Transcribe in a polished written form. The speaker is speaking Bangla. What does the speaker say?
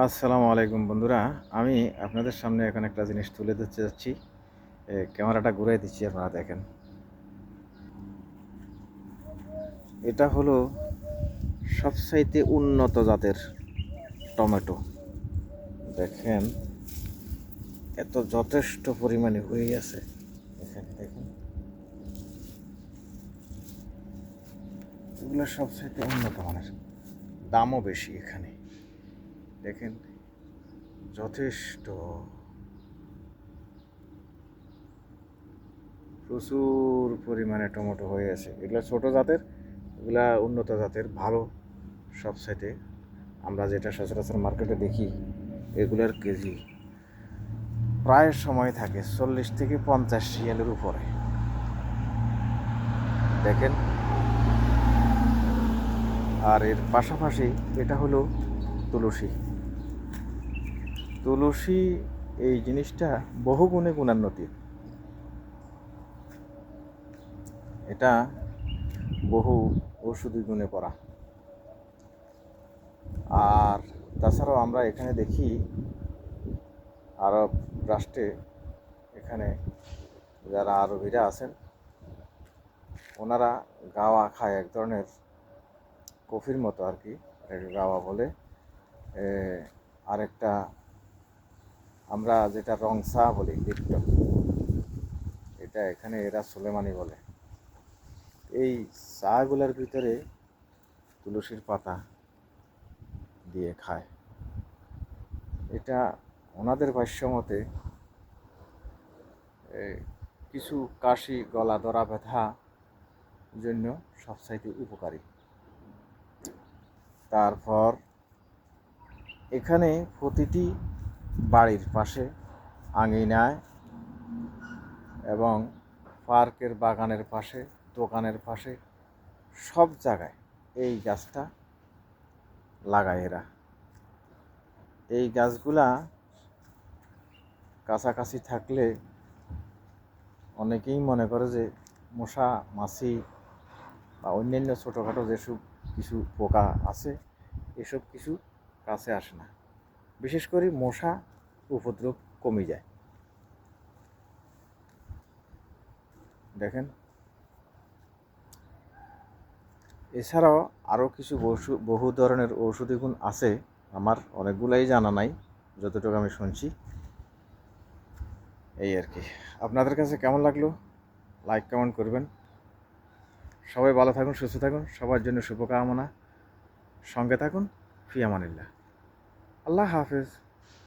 আসসালামু আলাইকুম বন্ধুরা। আমি আপনাদের সামনে এখন একটা জিনিস তুলে ধরতে যাচ্ছি। ক্যামেরাটা ঘুরাই দিচ্ছি, আপনারা দেখেন। এটা হলো সবচাইতে উন্নত জাতের টমেটো। দেখেন, এত যথেষ্ট পরিমাণে হয়ে গেছে। এখানে দেখেন, এগুলো সবচাইতে উন্নত মানের, দামও বেশি এখানে। দেখেন, যথেষ্ট প্রচুর পরিমাণে টমেটো হয়ে আছে। এগুলো ছোট জাতের, এগুলা উন্নত জাতের, ভালো সবচাইতে। আমরা যেটা সচরাচর মার্কেটে দেখি, এগুলার কেজি প্রায় সময় থাকে 40 থেকে 50 রিয়ালের উপরে। দেখেন, আর এর পাশাপাশি এটা হলো তুলসী। তুলসী এই জিনিসটা বহু গুণে গুণান্বিত। এটা বহু ঔষধি গুণে পড়া। আর তাছাড়াও আমরা এখানে দেখি আরব রাষ্ট্রে, এখানে যারা আরবিরা আছেন, ওনারা গাওয়া খায়, এক ধরনের কফির মতো আর কি, এটাকে গাওয়া বলে। আরেকটা আমরা যেটা রং চা বলি, লিপটন, এটা এখানে এরা সুলেমানি বলে। এই চাগুলার ভিতরে তুলসীর পাতা দিয়ে খায়। এটা ওনাদের ভাষ্য মতে কিছু কাশি, গলা ধরা, ব্যথা জন্য সবচাইতে উপকারী। তারপর এখানে প্রতিটি বাড়ির পাশে, আঙিনায় এবং পার্কের বাগানের পাশে, দোকানের পাশে, সব জায়গায় এই গাছটা লাগায় এরা। এই গাছগুলা কাছাকাছি থাকলে অনেকেই মনে করে যে মশা মাছি বা অন্যান্য ছোটোখাটো যেসব কিছু পোকা আছে, এসব কিছু কাছে আসে না। বিশেষ করে মশা উপদ্রব কমে যায়। দেখেন, এছাড়াও আরও কিছু বহু ধরনের ঔষধি গুণ আছে, আমার অনেকগুলাই জানা নাই, যতটুকু আমি শুনছি। এই আর কি। আপনাদের কাছে কেমন লাগলো লাইক কমেন্ট করবেন। সবাই ভালো থাকুন, সুস্থ থাকুন, সবার জন্য শুভকামনা। সঙ্গে থাকুন। ফি আমানিল্লাহ। আল্লাহ হাফেজ।